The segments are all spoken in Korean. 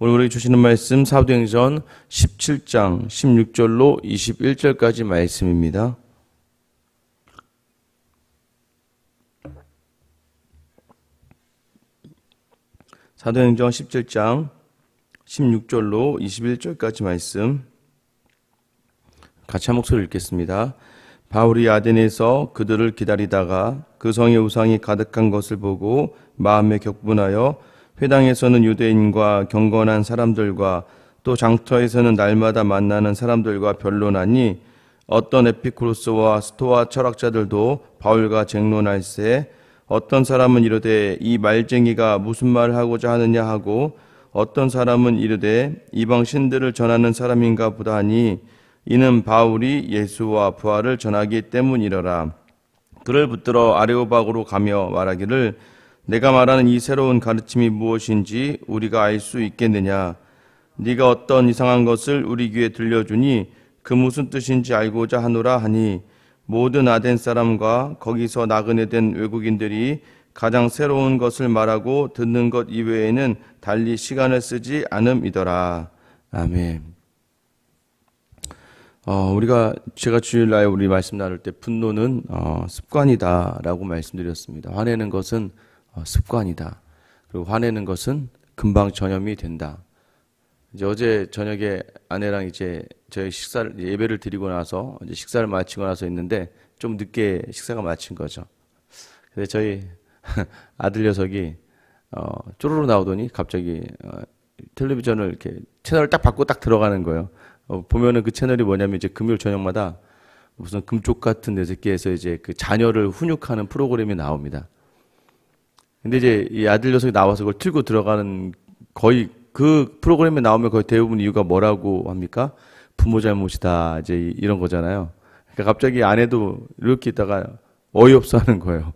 오늘 우리 주시는 말씀 사도행전 17장 16절로 21절까지 말씀입니다. 사도행전 17장 16절로 21절까지 말씀 같이 한 목소리 읽겠습니다. 바울이 아덴에서 그들을 기다리다가 그 성의 우상이 가득한 것을 보고 마음에 격분하여 회당에서는 유대인과 경건한 사람들과 또 장터에서는 날마다 만나는 사람들과 변론하니 어떤 에피쿠로스와 스토아 철학자들도 바울과 쟁론할세 어떤 사람은 이르되 이 말쟁이가 무슨 말을 하고자 하느냐 하고 어떤 사람은 이르되 이방 신들을 전하는 사람인가 보다 하니 이는 바울이 예수와 부활을 전하기 때문이러라. 그를 붙들어 아레오박으로 가며 말하기를 내가 말하는 이 새로운 가르침이 무엇인지 우리가 알 수 있겠느냐. 네가 어떤 이상한 것을 우리 귀에 들려주니 그 무슨 뜻인지 알고자 하노라 하니 모든 아덴 사람과 거기서 나그네 된 외국인들이 가장 새로운 것을 말하고 듣는 것 이외에는 달리 시간을 쓰지 않음이더라. 아멘. 제가 주일날 우리 말씀 나눌 때 분노는 습관이다라고 말씀드렸습니다. 화내는 것은 습관이다. 그리고 화내는 것은 금방 전염이 된다. 이제 어제 저녁에 아내랑 이제 저희 예배를 드리고 나서 이제 식사를 마치고 나서 있는데 좀 늦게 식사가 마친 거죠. 근데 저희 아들 녀석이 쪼르르 나오더니 갑자기 텔레비전을 이렇게 채널을 딱 바꾸고 딱 들어가는 거예요. 보면은 그 채널이 뭐냐면 이제 금요일 저녁마다 무슨 금쪽 같은 내 새끼에서 이제 그 자녀를 훈육하는 프로그램이 나옵니다. 근데 이제 이 아들 녀석이 나와서 그걸 틀고 들어가는 거의 그 프로그램에 나오면 거의 대부분 이유가 뭐라고 합니까? 부모 잘못이다. 이제 이런 거잖아요. 그러니까 갑자기 아내도 이렇게 있다가 어이없어 하는 거예요.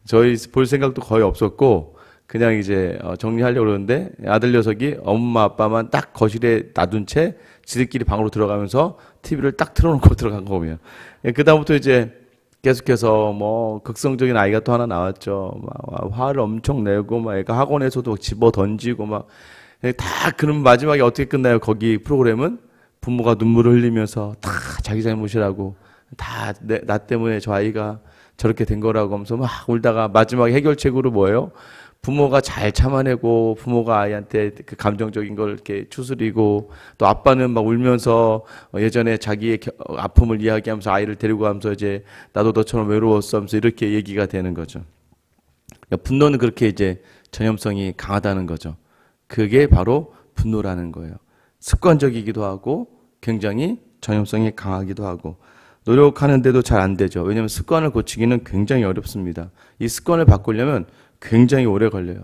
저희 볼 생각도 거의 없었고 그냥 이제 정리하려고 그러는데 아들 녀석이 엄마 아빠만 딱 거실에 놔둔 채 지들끼리 방으로 들어가면서 TV를 딱 틀어놓고 들어간 거고요. 그다음부터 이제 계속해서 뭐 극성적인 아이가 또 하나 나왔죠. 막 화를 엄청 내고 막 애가 학원에서도 집어 던지고 막 다 그럼 마지막에 어떻게 끝나요? 거기 프로그램은 부모가 눈물을 흘리면서 다 자기 잘못이라고 다 나 때문에 저 아이가 저렇게 된 거라고 하면서 막 울다가 마지막에 해결책으로 뭐예요? 부모가 잘 참아내고 부모가 아이한테 그 감정적인 걸 이렇게 추스리고 또 아빠는 막 울면서 예전에 자기의 아픔을 이야기하면서 아이를 데리고 가면서 이제 나도 너처럼 외로웠어 하면서 이렇게 얘기가 되는 거죠. 분노는 그렇게 이제 전염성이 강하다는 거죠. 그게 바로 분노라는 거예요. 습관적이기도 하고 굉장히 전염성이 강하기도 하고 노력하는데도 잘 안 되죠. 왜냐하면 습관을 고치기는 굉장히 어렵습니다. 이 습관을 바꾸려면 굉장히 오래 걸려요.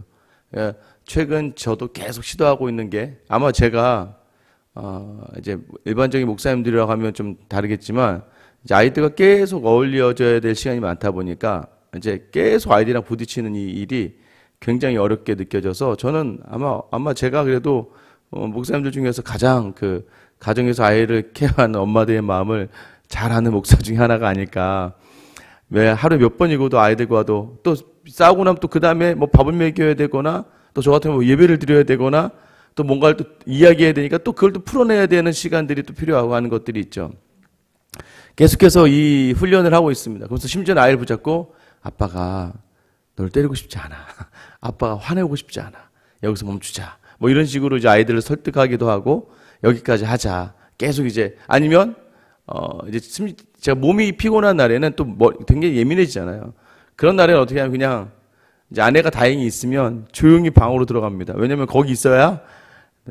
최근 저도 계속 시도하고 있는 게 아마 제가 이제 일반적인 목사님들이라고 하면 좀 다르겠지만 이제 아이들과 계속 어울려져야 될 시간이 많다 보니까 이제 계속 아이들이랑 부딪히는 이 일이 굉장히 어렵게 느껴져서 저는 아마 제가 그래도 목사님들 중에서 가장 그 가정에서 아이를 케어하는 엄마들의 마음을 잘하는 목사 중에 하나가 아닐까. 왜 하루에 몇 번이고도 아이들과도 또 싸우고 나면 또 그 다음에 뭐 밥을 먹여야 되거나 또 저 같은 뭐 예배를 드려야 되거나 또 뭔가를 또 이야기해야 되니까 또 그걸 또 풀어내야 되는 시간들이 또 필요하고 하는 것들이 있죠. 계속해서 이 훈련을 하고 있습니다. 그래서 심지어는 아이를 붙잡고 아빠가 널 때리고 싶지 않아. 아빠가 화내고 싶지 않아. 여기서 멈추자. 뭐 이런 식으로 이제 아이들을 설득하기도 하고 여기까지 하자. 계속 이제 아니면 이제 제가 몸이 피곤한 날에는 또 굉장히 예민해지잖아요. 그런 날에는 어떻게 하면 그냥 이제 아내가 다행히 있으면 조용히 방으로 들어갑니다. 왜냐면 거기 있어야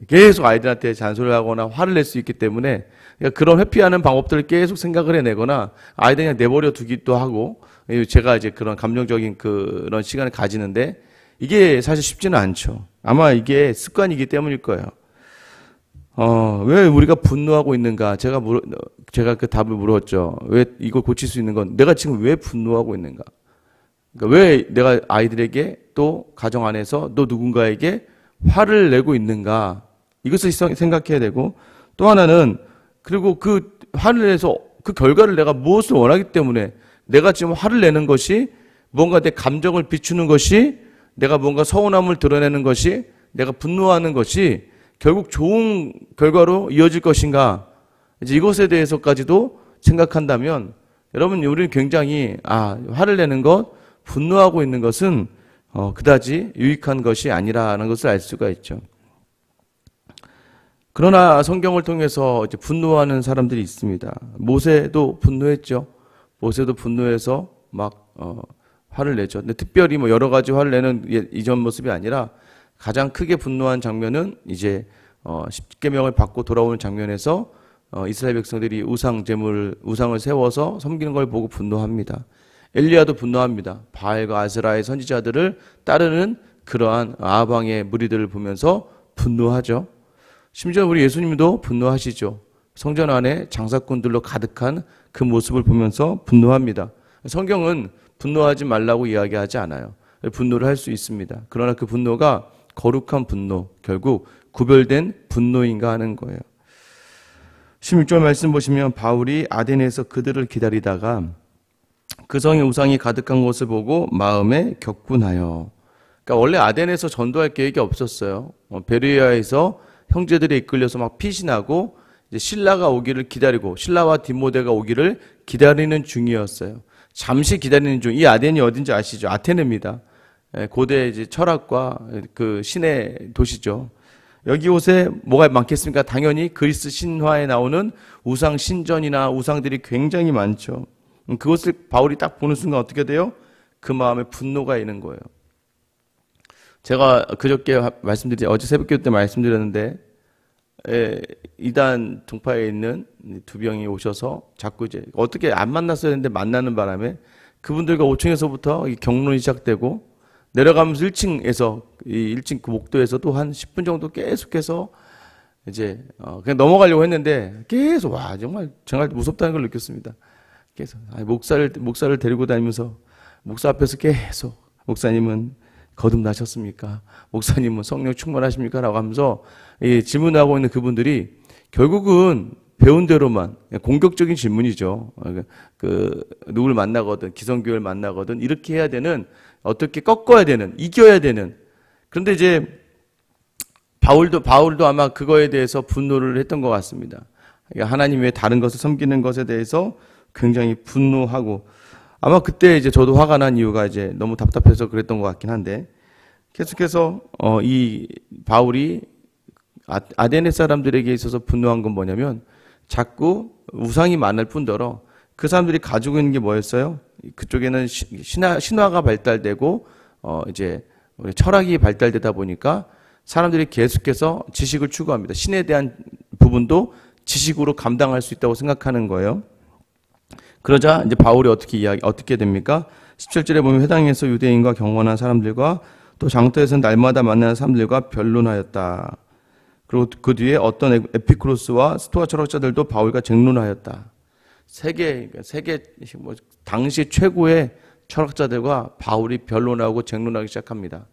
계속 아이들한테 잔소리를 하거나 화를 낼 수 있기 때문에 그러니까 그런 회피하는 방법들을 계속 생각을 해내거나 아이들 그냥 내버려 두기도 하고 제가 이제 그런 감정적인 그런 시간을 가지는데 이게 사실 쉽지는 않죠. 아마 이게 습관이기 때문일 거예요. 왜 우리가 분노하고 있는가? 제가 그 답을 물었죠. 왜 이걸 고칠 수 있는 건 내가 지금 왜 분노하고 있는가? 그러니까 왜 내가 아이들에게 또 가정 안에서 또 누군가에게 화를 내고 있는가? 이것을 생각해야 되고 또 하나는 그리고 그 화를 내서 그 결과를 내가 무엇을 원하기 때문에 내가 지금 화를 내는 것이 뭔가 내 감정을 비추는 것이 내가 뭔가 서운함을 드러내는 것이 내가 분노하는 것이 결국 좋은 결과로 이어질 것인가? 이제 이것에 대해서까지도 생각한다면 여러분, 우리는 굉장히 화를 내는 것, 분노하고 있는 것은 그다지 유익한 것이 아니라는 것을 알 수가 있죠. 그러나 성경을 통해서 이제 분노하는 사람들이 있습니다. 모세도 분노했죠. 모세도 분노해서 막 화를 내죠. 근데 특별히 뭐 여러 가지 화를 내는 이전 모습이 아니라 가장 크게 분노한 장면은 이제 십계명을 받고 돌아오는 장면에서 이스라엘 백성들이 우상을 세워서 섬기는 걸 보고 분노합니다. 엘리야도 분노합니다. 바알과 아스라의 선지자들을 따르는 그러한 아방의 무리들을 보면서 분노하죠. 심지어 우리 예수님도 분노하시죠. 성전 안에 장사꾼들로 가득한 그 모습을 보면서 분노합니다. 성경은 분노하지 말라고 이야기하지 않아요. 분노를 할 수 있습니다. 그러나 그 분노가 거룩한 분노, 결국 구별된 분노인가 하는 거예요. 16절 말씀 보시면 바울이 아덴에서 그들을 기다리다가 그 성에 우상이 가득한 곳을 보고 마음에 격분하여. 그러니까 원래 아덴에서 전도할 계획이 없었어요. 베르야에서 형제들이 이끌려서 막 피신하고 이제 신라가 오기를 기다리고 신라와 디모데가 오기를 기다리는 중이었어요. 잠시 기다리는 중. 이 아덴이 어딘지 아시죠? 아테네입니다. 고대 이제 철학과 그 신의 도시죠. 여기 옷에 뭐가 많겠습니까? 당연히 그리스 신화에 나오는 우상 신전이나 우상들이 굉장히 많죠. 그것을 바울이 딱 보는 순간 어떻게 돼요? 그 마음에 분노가 있는 거예요. 제가 그저께 어제 새벽기도 때 말씀드렸는데, 이단 동파에 있는 두 명이 오셔서 자꾸 이제 어떻게 안 만났어야 했는데 만나는 바람에 그분들과 5층에서부터 경론이 시작되고 내려가면서 1층에서 이 1층 그 목도에서 또 한 10분 정도 계속해서 이제 그냥 넘어가려고 했는데 계속 정말 무섭다는 걸 느꼈습니다. 계속 목사를 데리고 다니면서 목사 앞에서 계속 목사님은 거듭나셨습니까? 목사님은 성령 충만하십니까? 라고 하면서 질문하고 있는 그분들이 결국은 배운 대로만 공격적인 질문이죠. 누굴 만나거든 기성교회를 만나거든 이렇게 해야 되는, 어떻게 꺾어야 되는, 이겨야 되는. 그런데 이제 바울도 아마 그거에 대해서 분노를 했던 것 같습니다. 하나님 외에 다른 것을 섬기는 것에 대해서 굉장히 분노하고, 아마 그때 이제 저도 화가 난 이유가 이제 너무 답답해서 그랬던 것 같긴 한데, 계속해서 이 바울이 아데네 사람들에게 있어서 분노한 건 뭐냐면 자꾸 우상이 많을 뿐더러 그 사람들이 가지고 있는 게 뭐였어요? 그쪽에는 신화가 발달되고 이제 철학이 발달되다 보니까 사람들이 계속해서 지식을 추구합니다. 신에 대한 부분도 지식으로 감당할 수 있다고 생각하는 거예요. 그러자 이제 바울이 어떻게 됩니까? 17절에 보면 회당에서 유대인과 경건한 사람들과 또 장터에서 날마다 만나는 사람들과 변론하였다. 그리고 그 뒤에 어떤 에피쿠로스와 스토아 철학자들도 바울과 쟁론하였다. 세계 당시 최고의 철학자들과 바울이 변론하고 쟁론하기 시작합니다.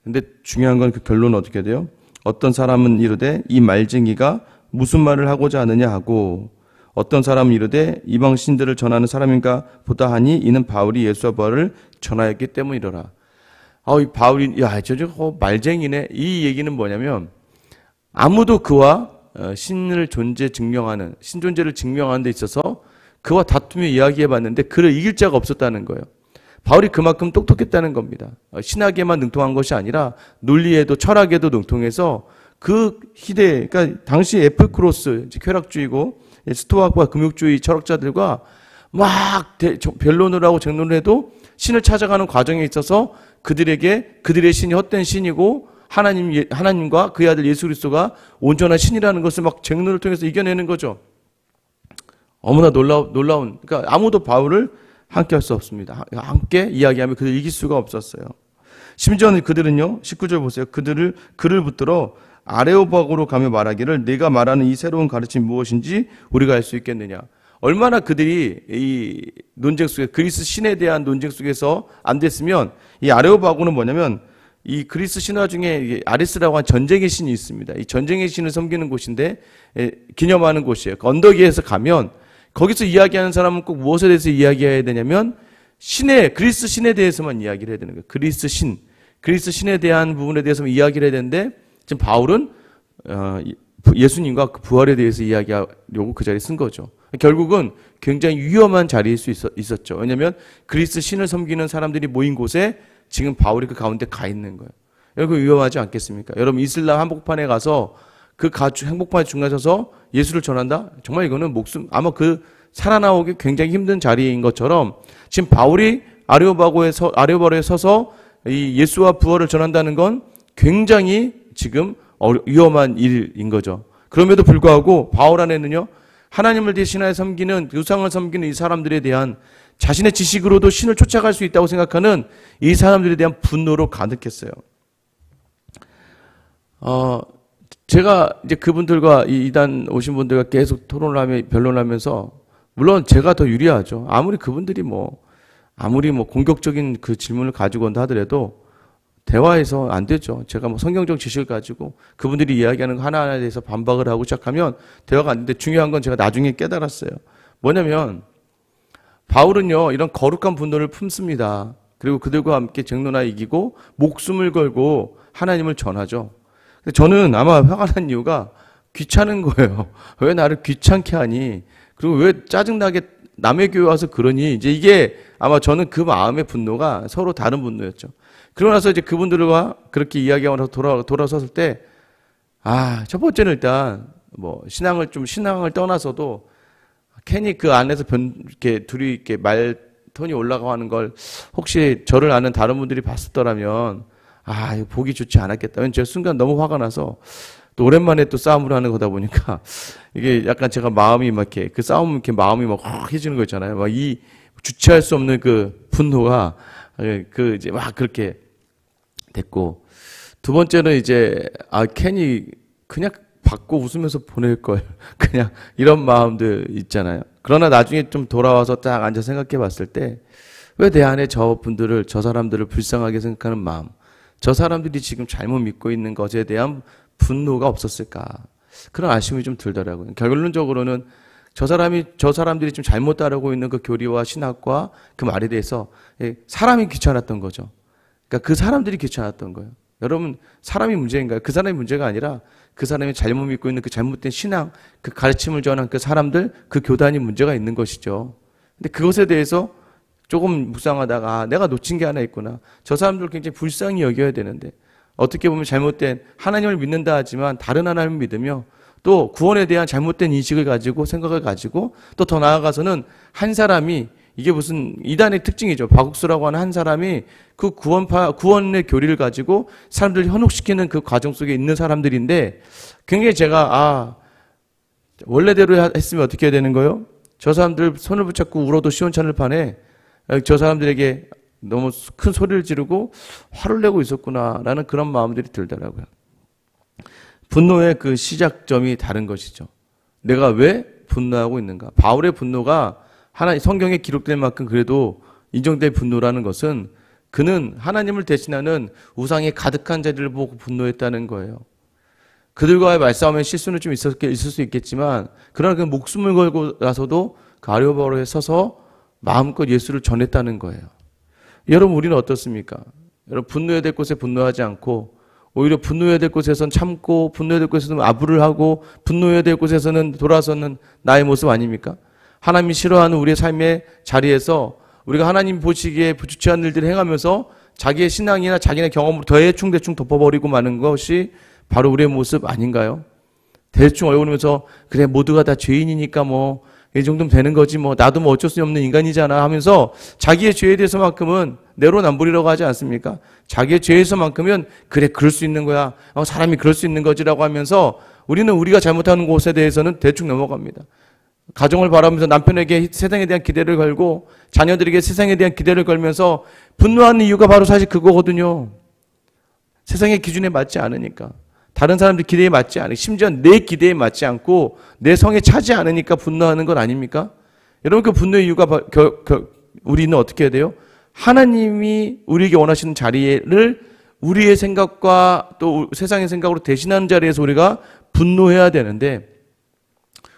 근데 중요한 건 그 결론은 어떻게 돼요? 어떤 사람은 이르되 이 말쟁이가 무슨 말을 하고자 하느냐 하고, 어떤 사람은 이르되 이방 신들을 전하는 사람인가 보다 하니 이는 바울이 예수와 부활을 전하였기 때문이더라. 바울이 저 말쟁이네. 이 얘기는 뭐냐면 아무도 그와 신을 신존재를 증명하는 데 있어서 그와 다투며 이야기해봤는데 그를 이길 자가 없었다는 거예요. 바울이 그만큼 똑똑했다는 겁니다. 신학에만 능통한 것이 아니라 논리에도 철학에도 능통해서 그 시대, 그러니까 당시 에피쿠로스, 쾌락주의고 스토아과 금욕주의 철학자들과 막 변론을 하고 쟁론을 해도 신을 찾아가는 과정에 있어서 그들의 신이 헛된 신이고 하나님과 그의 아들 예수 그리스도가 온전한 신이라는 것을 막 쟁론을 통해서 이겨내는 거죠. 너무나 놀라운, 그러니까 아무도 바울을 함께 할 수 없습니다. 함께 이야기하면 그들 이길 수가 없었어요. 심지어는 그들은요, 19절 보세요. 그를 붙들어 아레오박으로 가며 말하기를 네가 말하는 이 새로운 가르침이 무엇인지 우리가 알 수 있겠느냐. 얼마나 그들이 이 논쟁 속에, 그리스 신에 대한 논쟁 속에서 안 됐으면, 이 아레오바고는 뭐냐면 이 그리스 신화 중에 아레스라고 한 전쟁의 신이 있습니다. 이 전쟁의 신을 섬기는 곳인데 기념하는 곳이에요. 그 언덕 위에서 가면 거기서 이야기하는 사람은 꼭 무엇에 대해서 이야기해야 되냐면 그리스 신에 대해서만 이야기를 해야 되는 거예요. 그리스 신에 대한 부분에 대해서만 이야기를 해야 되는데 지금 바울은 예수님과 그 부활에 대해서 이야기하려고 그 자리에 쓴 거죠. 결국은 굉장히 위험한 자리일 수 있었죠. 왜냐하면 그리스 신을 섬기는 사람들이 모인 곳에 지금 바울이 그 가운데 가 있는 거예요. 여러분 위험하지 않겠습니까? 여러분 이슬람 한복판에 가서 그 한복판 중간에 서서 예수를 전한다? 정말 이거는 아마 그 살아나오기 굉장히 힘든 자리인 것처럼 지금 바울이 아레오바고에 서서 이 예수와 부활을 전한다는 건 굉장히 지금 위험한 일인 거죠. 그럼에도 불구하고 바울 안에는요, 하나님을 대신하여 섬기는, 우상을 섬기는 이 사람들에 대한 자신의 지식으로도 신을 쫓아갈 수 있다고 생각하는 이 사람들에 대한 분노로 가득했어요. 제가 이제 그분들과 이 이단 오신 분들과 계속 변론하면서, 물론 제가 더 유리하죠. 아무리 그분들이 아무리 공격적인 그 질문을 가지고 온다 하더라도 대화에서 안 되죠. 제가 성경적 지식을 가지고 그분들이 이야기하는 거 하나하나에 대해서 반박을 하고 시작하면 대화가 안 되는데, 중요한 건 제가 나중에 깨달았어요. 뭐냐면 바울은요, 이런 거룩한 분노를 품습니다. 그리고 그들과 함께 쟁론하여 이기고 목숨을 걸고 하나님을 전하죠. 근데 저는 아마 화가 난 이유가 귀찮은 거예요. 왜 나를 귀찮게 하니? 그리고 왜 짜증나게 남의 교회 와서 그러니? 이제 이게 아마 저는 그 마음의 분노가 서로 다른 분노였죠. 그러고 나서 이제 그분들과 그렇게 이야기하고 나서 돌아섰을 때, 첫 번째는 일단, 신앙을 떠나서도, 괜히 그 안에서 이렇게 둘이 이렇게 말톤이 올라가고 하는 걸 혹시 저를 아는 다른 분들이 봤었더라면, 이거 보기 좋지 않았겠다. 왜냐면 제가 순간 너무 화가 나서, 또 오랜만에 또 싸움을 하는 거다 보니까, 이게 약간 제가 마음이 그 싸움 이렇게 마음이 해지는 거 있잖아요. 주체할 수 없는 그 분노가, 이제 그렇게 됐고, 두 번째는 이제 괜히 그냥 받고 웃으면서 보낼 걸 그냥 이런 마음들 있잖아요. 그러나 나중에 좀 돌아와서 딱 앉아 생각해 봤을 때, 왜 내 안에 저 사람들을 불쌍하게 생각하는 마음, 저 사람들이 지금 잘못 믿고 있는 것에 대한 분노가 없었을까, 그런 아쉬움이 좀 들더라고요. 결론적으로는 저 사람들이 좀 잘못 따르고 있는 그 교리와 신학과 그 말에 대해서 사람이 귀찮았던 거죠. 그러니까 그 사람들이 귀찮았던 거예요. 여러분, 사람이 문제인가요? 그 사람이 문제가 아니라 그 사람이 잘못 믿고 있는 그 잘못된 신앙, 그 가르침을 전한 그 사람들, 그 교단이 문제가 있는 것이죠. 근데 그것에 대해서 조금 묵상하다가 내가 놓친 게 하나 있구나. 저 사람들을 굉장히 불쌍히 여겨야 되는데, 어떻게 보면 잘못된 하나님을 믿는다 하지만 다른 하나님을 믿으며 또 구원에 대한 잘못된 인식을 가지고 생각을 가지고 또 더 나아가서는 한 사람이, 이게 무슨 이단의 특징이죠. 바국수라고 하는 한 사람이 그 구원의 교리를 가지고 사람들을 현혹시키는 그 과정 속에 있는 사람들인데, 굉장히 제가 원래대로 했으면 어떻게 해야 되는 거예요? 저 사람들 손을 붙잡고 울어도 시원찮을 판에 저 사람들에게 너무 큰 소리를 지르고 화를 내고 있었구나라는 그런 마음들이 들더라고요. 분노의 그 시작점이 다른 것이죠. 내가 왜 분노하고 있는가? 바울의 분노가 성경에 기록된 만큼 그래도 인정될 분노라는 것은, 그는 하나님을 대신하는 우상의 가득한 자리를 보고 분노했다는 거예요. 그들과의 말싸움에 실수는 좀 있을 수 있겠지만, 그러나 그 목숨을 걸고 나서도 그 아레오바고에 서서 마음껏 예수를 전했다는 거예요. 여러분, 우리는 어떻습니까? 여러분, 분노해야 될 곳에 분노하지 않고, 오히려 분노해야 될 곳에서는 참고, 분노해야 될 곳에서는 아부를 하고, 분노해야 될 곳에서는 돌아서는 나의 모습 아닙니까? 하나님이 싫어하는 우리의 삶의 자리에서 우리가 하나님 보시기에 부주치한 일들을 행하면서 자기의 신앙이나 자기의 경험으로 대충 덮어버리고 마는 것이 바로 우리의 모습 아닌가요? 대충 얼굴면서 그래, 모두가 다 죄인이니까 이 정도면 되는 거지, 나도 어쩔 수 없는 인간이잖아 하면서 자기의 죄에 대해서만큼은 내로남불이라고 하지 않습니까? 자기의 죄에서만큼은 그래, 그럴 수 있는 거야, 사람이 그럴 수 있는 거지라고 하면서 우리는 우리가 잘못하는 곳에 대해서는 대충 넘어갑니다. 가정을 바라보면서 남편에게 세상에 대한 기대를 걸고 자녀들에게 세상에 대한 기대를 걸면서 분노하는 이유가 바로 사실 그거거든요. 세상의 기준에 맞지 않으니까, 다른 사람들 기대에 맞지 않으니까, 심지어 내 기대에 맞지 않고 내 성에 차지 않으니까 분노하는 건 아닙니까? 여러분, 그 분노의 이유가 우리는 어떻게 해야 돼요? 하나님이 우리에게 원하시는 자리를 우리의 생각과 또 세상의 생각으로 대신하는 자리에서 우리가 분노해야 되는데,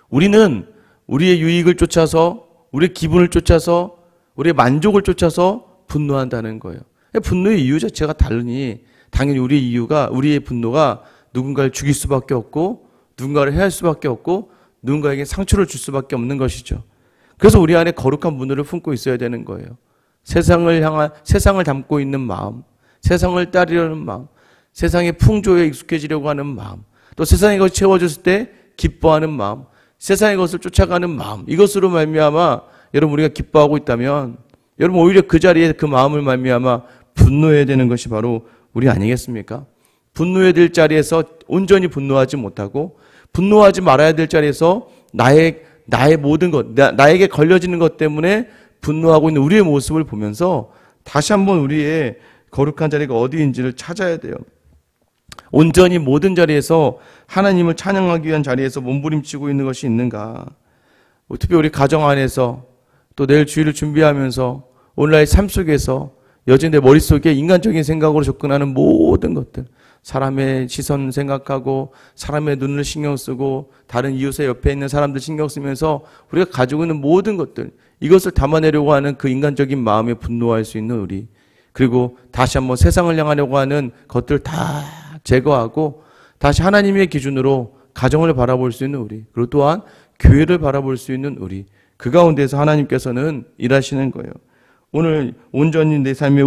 우리는 우리의 유익을 쫓아서, 우리의 기분을 쫓아서, 우리의 만족을 쫓아서 분노한다는 거예요. 분노의 이유 자체가 다르니 당연히 우리의 분노가 누군가를 죽일 수밖에 없고 누군가를 해할 수밖에 없고 누군가에게 상처를 줄 수밖에 없는 것이죠. 그래서 우리 안에 거룩한 분노를 품고 있어야 되는 거예요. 세상을 담고 있는 마음, 세상을 따르려는 마음, 세상의 풍조에 익숙해지려고 하는 마음, 또 세상의 것이 채워졌을 때 기뻐하는 마음, 세상의 것을 쫓아가는 마음, 이것으로 말미암아 여러분 우리가 기뻐하고 있다면 여러분 오히려 그 자리에 그 마음을 말미암아 분노해야 되는 것이 바로 우리 아니겠습니까? 분노해야 될 자리에서 온전히 분노하지 못하고 분노하지 말아야 될 자리에서 나의 모든 것, 나에게 걸려지는 것 때문에 분노하고 있는 우리의 모습을 보면서 다시 한번 우리의 거룩한 자리가 어디인지를 찾아야 돼요. 온전히 모든 자리에서 하나님을 찬양하기 위한 자리에서 몸부림치고 있는 것이 있는가? 특히 우리 가정 안에서 또 내일 주일을 준비하면서 오늘날의 삶 속에서 여전히 내 머릿속에 인간적인 생각으로 접근하는 모든 것들, 사람의 시선 생각하고 사람의 눈을 신경 쓰고 다른 이웃의 옆에 있는 사람들 신경 쓰면서 우리가 가지고 있는 모든 것들, 이것을 담아내려고 하는 그 인간적인 마음에 분노할 수 있는 우리, 그리고 다시 한번 세상을 향하려고 하는 것들 다 제거하고 다시 하나님의 기준으로 가정을 바라볼 수 있는 우리, 그리고 또한 교회를 바라볼 수 있는 우리, 그 가운데서 하나님께서는 일하시는 거예요. 오늘 온전히 내 삶의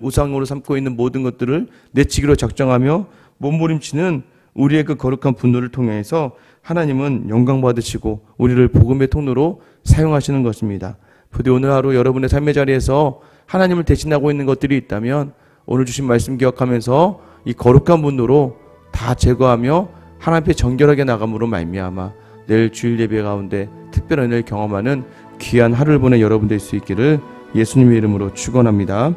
우상으로 삼고 있는 모든 것들을 내치기로 작정하며 몸부림치는 우리의 그 거룩한 분노를 통해서 하나님은 영광 받으시고 우리를 복음의 통로로 사용하시는 것입니다. 부디 오늘 하루 여러분의 삶의 자리에서 하나님을 대신하고 있는 것들이 있다면 오늘 주신 말씀 기억하면서 이 거룩한 분노로 다 제거하며 하나님 앞에 정결하게 나감으로 말미암아 내일 주일 예배 가운데 특별한 은혜를 경험하는 귀한 하루를 보내 여러분 될 수 있기를 예수님의 이름으로 축원합니다.